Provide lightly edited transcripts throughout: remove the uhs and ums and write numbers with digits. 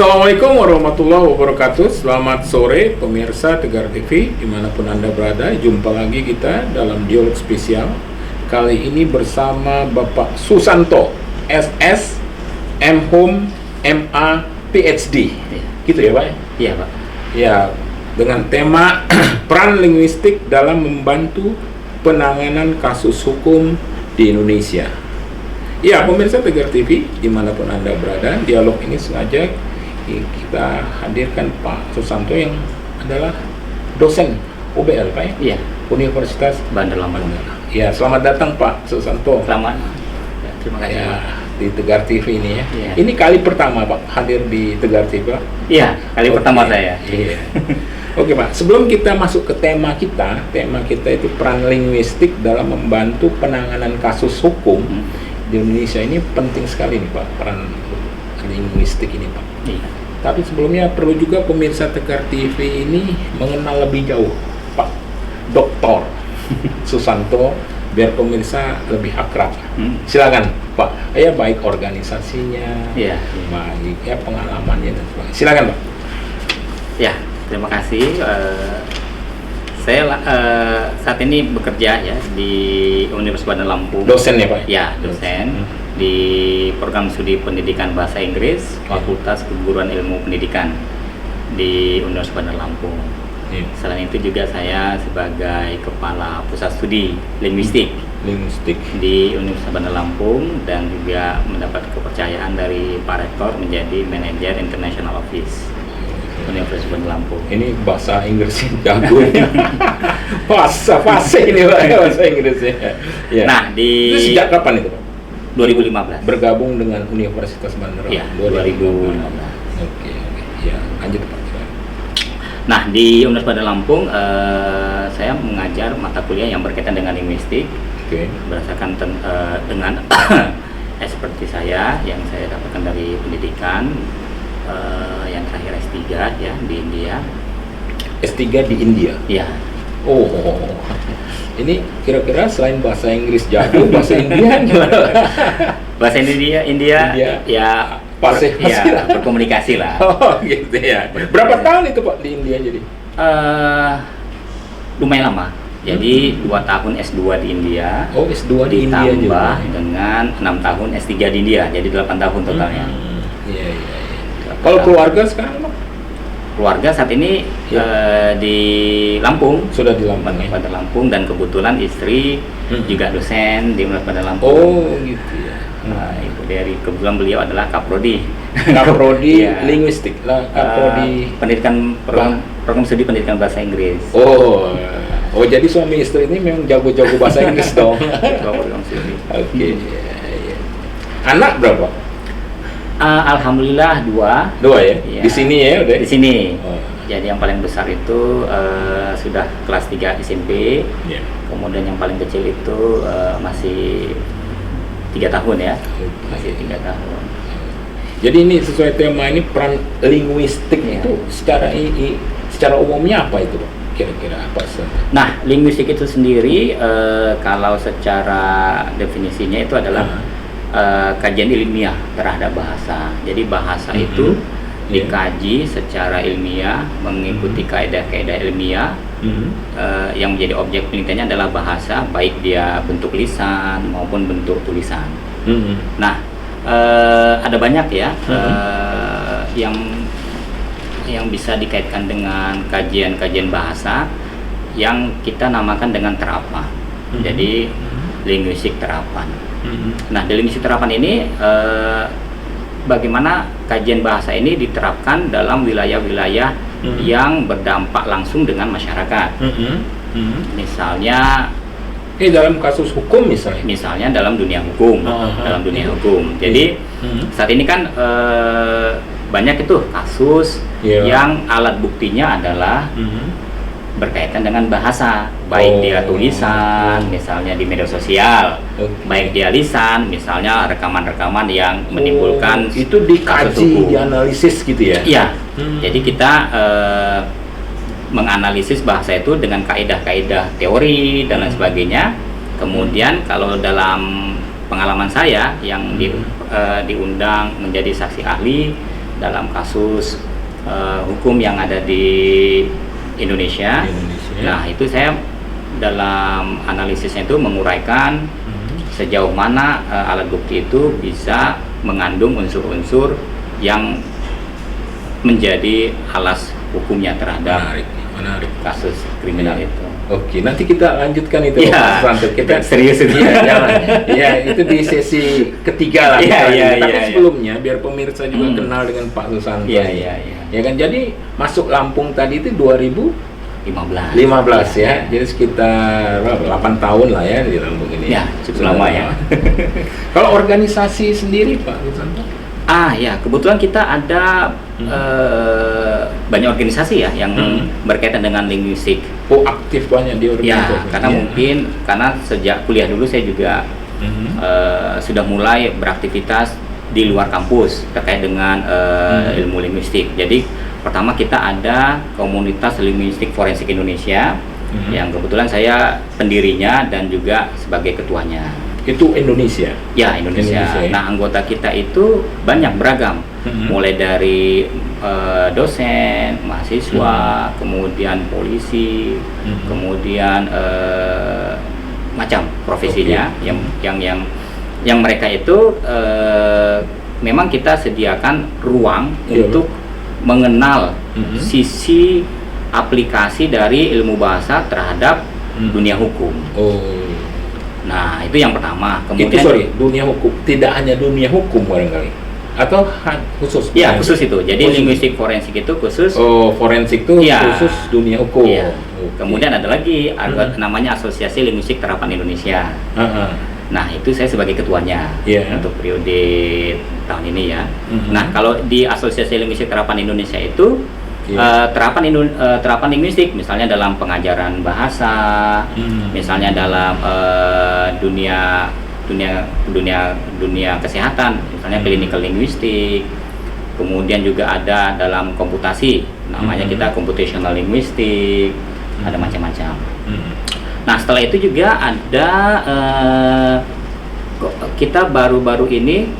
Assalamualaikum warahmatullahi wabarakatuh. Selamat sore pemirsa Tegar TV dimanapun Anda berada. Jumpa lagi kita dalam dialog spesial. Kali ini bersama Bapak Susanto SS M.Hum MA PhD. Gitu ya Pak? Iya Pak. Ya, dengan tema peran linguistik dalam membantu penanganan kasus hukum di Indonesia. Ya, pemirsa Tegar TV dimanapun Anda berada, dialog ini sengaja kita hadirkan Pak Susanto yang adalah dosen UBL Pak ya? Iya. Universitas Bandar Lampung. Ya, selamat datang Pak Susanto. Selamat. Ya, terima kasih Ya, Pak. di Tegar TV ini ya. Iya. Ini kali pertama Pak hadir di Tegar TV Pak. Iya, kali Oke. pertama saya. Iya. Oke Pak, sebelum kita masuk ke tema kita itu peran linguistik dalam membantu penanganan kasus hukum di Indonesia. Ini penting sekali nih Pak, peran linguistik ini Pak. Iya. Tapi sebelumnya perlu juga pemirsa Tegar TV ini mengenal lebih jauh Pak Dr. Susanto biar pemirsa lebih akrab. Silakan Pak, ya baik organisasinya, Iya. baik ya pengalamannya dan sebagainya. Silakan Pak. Ya, terima kasih. Saya saat ini bekerja ya di Universitas Bandar Lampung. Dosen ya Pak? Ya, dosen di program studi pendidikan bahasa Inggris, Fakultas Keguruan Ilmu Pendidikan di Universitas Bandar Lampung. Iya. Selain itu juga saya sebagai kepala pusat studi linguistik di Universitas Bandar Lampung dan juga mendapat kepercayaan dari Pak Rektor menjadi manajer International Office Universitas Bandar Lampung. Ini bahasa Inggrisnya jago ini. Fase ini Pak, bahasa Inggrisnya. Ya. Nah, Itu sejak kapan itu Pak? 2015. Bergabung dengan Universitas Bandar Iya, Lampung 2015. Oke. Ya, lanjut Pak. Nah, di Universitas Bandar Lampung saya mengajar mata kuliah yang berkaitan dengan linguistik. Oke. Berdasarkan dengan ekspertis saya yang saya dapatkan dari pendidikan yang terakhir S3 ya di India. S3 di India. Ya. Oh. Ini kira-kira selain bahasa Inggris jago, bahasa India gimana? Bahasa India ya Fasih ya, berkomunikasi lah. Oh, gitu ya. Berapa tahun itu Pak di India jadi? Lumayan lama. Jadi 2 tahun S2 di India. Oh, S2 di India juga. Ditambah dengan 6 tahun S3 di India. Jadi 8 tahun totalnya. Iya. Kalau keluarga sekarang Pak? Keluarga saat ini di Lampung. Sudah di Lampung ya? Bandar Lampung, dan kebetulan istri juga dosen di Universitas Bandar Lampung. Oh, gitu ya. Nah, itu dari kebetulan beliau adalah Kaprodi. Kaprodi Iya. linguistik lah, Kaprodi pendidikan program studi pendidikan bahasa Inggris. Oh, jadi suami istri ini memang jago-jago bahasa Inggris dong. Program studi. Oke. Iya. Anak berapa? Alhamdulillah 2. 2 ya? Iya. Di sini ya udah? Di sini. Oh. Jadi yang paling besar itu sudah kelas 3 SMP. Iya. Kemudian yang paling kecil itu masih 3 tahun ya. Masih 3 tahun. Jadi ini sesuai tema ini peran linguistik itu secara umumnya apa itu Pak? Kira-kira apa sih? Nah, linguistik itu sendiri kalau secara definisinya itu adalah kajian ilmiah terhadap bahasa. Jadi bahasa itu dikaji secara ilmiah, mengikuti kaidah-kaidah ilmiah. Yang menjadi objek penelitiannya adalah bahasa, baik dia bentuk lisan maupun bentuk tulisan. Nah, ada banyak ya yang bisa dikaitkan dengan kajian-kajian bahasa yang kita namakan dengan terapan. Jadi linguistik terapan. Nah, di linguistik terapan ini bagaimana kajian bahasa ini diterapkan dalam wilayah-wilayah yang berdampak langsung dengan masyarakat. Misalnya dalam kasus hukum misalnya? Dalam dunia hukum. Jadi saat ini kan banyak itu kasus yang alat buktinya adalah berkaitan dengan bahasa, baik dia tulisan, misalnya di media sosial, baik dia lisan, misalnya rekaman-rekaman yang menimbulkan itu dikaji, dianalisis gitu ya? Iya. Jadi kita menganalisis bahasa itu dengan kaidah-kaidah teori dan lain sebagainya. Kemudian kalau dalam pengalaman saya yang diundang menjadi saksi ahli dalam kasus hukum yang ada di Indonesia. Nah, itu saya dalam analisisnya itu menguraikan sejauh mana alat bukti itu bisa mengandung unsur-unsur yang menjadi alas hukumnya terhadap menarik. kasus kriminal itu. Oke, nanti kita lanjutkan itu. Ya, Pak Susanto. Kita serius itu. ya, jangan. Ya, itu di sesi ketiga lah. Tapi sebelumnya biar pemirsa juga kenal dengan Pak Susanto. Iya. Ya kan, jadi masuk Lampung tadi itu 2015 15 ya. Jadi sekitar 8 tahun lah ya di Lampung ini. Ya, cukup lama ya. Kalau organisasi sendiri Pak Susanto? Ya, kebetulan kita ada banyak organisasi ya yang berkaitan dengan linguistik. Oh, aktif banyak di organisasi. Ya, karena mungkin karena sejak kuliah dulu saya juga sudah mulai beraktivitas di luar kampus terkait dengan ilmu linguistik. Jadi pertama kita ada komunitas linguistik forensik Indonesia yang kebetulan saya pendirinya dan juga sebagai ketuanya. Itu Indonesia? Ya, Indonesia. Nah, anggota kita itu banyak beragam, mulai dari dosen, mahasiswa, kemudian polisi, kemudian macam profesinya, yang mereka itu memang kita sediakan ruang untuk mengenal sisi aplikasi dari ilmu bahasa terhadap dunia hukum. Nah, itu yang pertama. Kemudian dunia hukum, tidak hanya dunia hukum barangkali, atau khusus? Ya, khusus itu. Jadi linguistik forensik itu khusus. Oh, forensik itu khusus dunia hukum. Ya. Kemudian ada lagi namanya Asosiasi Linguistik Terapan Indonesia. Nah, itu saya sebagai ketuanya untuk periode tahun ini ya. Nah, kalau di Asosiasi Linguistik Terapan Indonesia itu terapan linguistik, misalnya dalam pengajaran bahasa, misalnya dalam dunia kesehatan, misalnya clinical linguistik, kemudian juga ada dalam komputasi, namanya kita computational linguistik, ada macam-macam. Nah, setelah itu juga ada kita baru-baru ini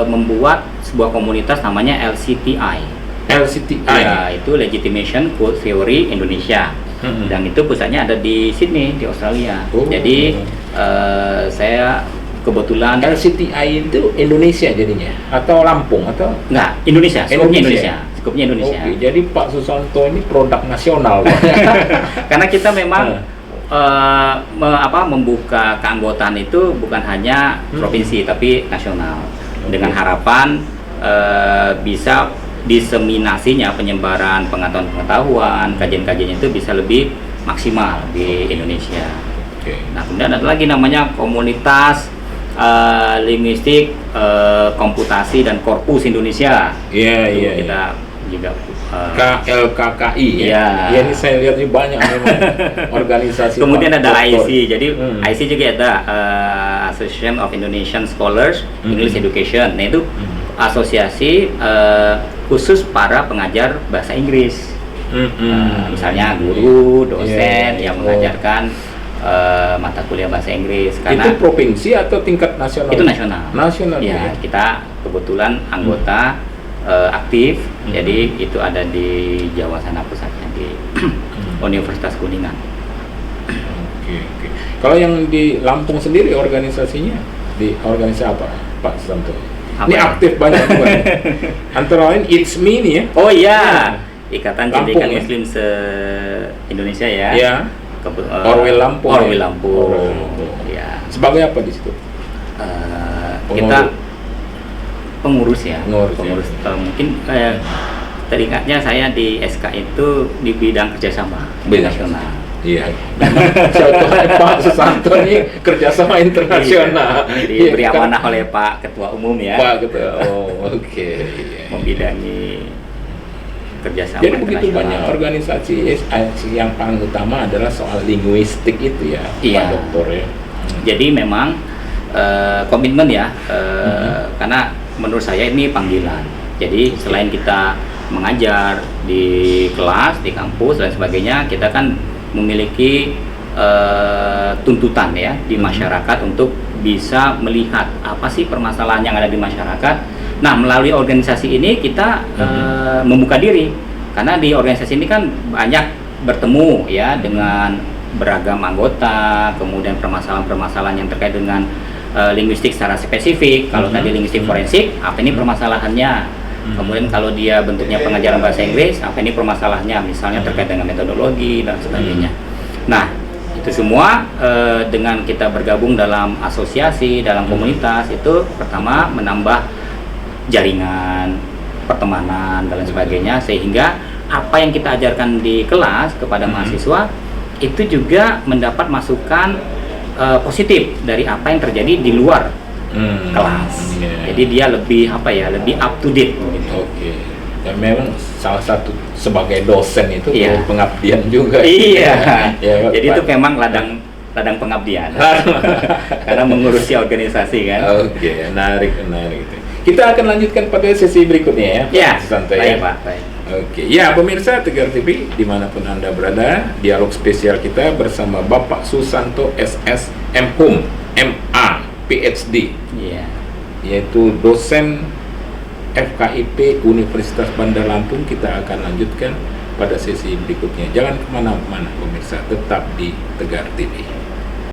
membuat sebuah komunitas namanya LCTI. Ya, itu Legitimation Code Theory Indonesia. Dan itu pusatnya ada di Sydney, di Australia. Jadi saya kebetulan LCTI itu Indonesia jadinya atau Lampung atau enggak, Indonesia. Skupnya Indonesia. Oke, jadi Pak Susanto ini produk nasional. Karena kita memang membuka keanggotaan itu bukan hanya provinsi tapi nasional, dengan harapan bisa diseminasinya penyebaran pengetahuan, kajian-kajian itu bisa lebih maksimal di Indonesia. Nah, kemudian ada lagi namanya komunitas linguistik, komputasi dan korpus Indonesia. Kita juga KLKKI ya. Ini saya lihat ini banyak memang organisasi. Kemudian ada IC. Jadi IC juga ada Association of Indonesian Scholars English Education. Nah, itu asosiasi khusus para pengajar bahasa Inggris. Misalnya guru, dosen yang mengajarkan mata kuliah bahasa Inggris. Karena itu provinsi atau tingkat nasional? Itu nasional. Nasional ya. Kita kebetulan anggota aktif, jadi itu ada di Jawa sana pusatnya di Universitas Kuningan. Oke. Kalau yang di Lampung sendiri organisasinya di organisasi apa, Pak Susanto? Ini aktif banyak juga. Antara lain It's Me nih ya. Oh iya, Ikatan Cendekiawan Muslim se-Indonesia ya. Iya. Orwell Lampung. Ya. Sebagai apa di situ? Kita pengurus ya. Mungkin teringatnya saya di SK itu di bidang kerjasama internasional. Iya. Pak Susanto ini kerjasama internasional. Diberi amanah oleh Pak Ketua Umum ya. Pak Ketua. Oke. Membidangi kerjasama. Jadi begitu banyak organisasi yang paling utama adalah soal linguistik itu ya, Pak Dokter ya. Jadi memang komitmen ya, karena menurut saya ini panggilan. Jadi selain kita mengajar di kelas, di kampus dan sebagainya, kita kan memiliki tuntutan ya di masyarakat untuk bisa melihat apa sih permasalahan yang ada di masyarakat Nah, melalui organisasi ini kita membuka diri, karena di organisasi ini kan banyak bertemu ya dengan beragam anggota, kemudian permasalahan-permasalahan yang terkait dengan linguistik secara spesifik. Kalau tadi linguistik forensik, apa ini permasalahannya? Kemudian kalau dia bentuknya pengajaran bahasa Inggris, apa ini permasalahannya? Misalnya terkait dengan metodologi dan sebagainya. Nah, itu semua dengan kita bergabung dalam asosiasi, dalam komunitas, itu pertama menambah jaringan pertemanan dan lain sebagainya, sehingga apa yang kita ajarkan di kelas kepada mahasiswa itu juga mendapat masukan positif dari apa yang terjadi di luar kelas. Jadi dia lebih lebih up to date gitu. Oke. Dan memang salah satu sebagai dosen itu pengabdian juga. Iya. Ya, jadi itu memang ladang pengabdian. Karena mengurusi organisasi kan. Oke, menarik itu. Kita akan lanjutkan pada sesi berikutnya ya, Pak. Ya, Santai baik, ya. Pak. Baik. Oke, ya pemirsa Tegar TV dimanapun Anda berada, dialog spesial kita bersama Bapak Susanto SS MHum, MA, PhD, yaitu dosen FKIP Universitas Bandar Lampung. Kita akan lanjutkan pada sesi berikutnya. Jangan kemana-mana pemirsa, tetap di Tegar TV.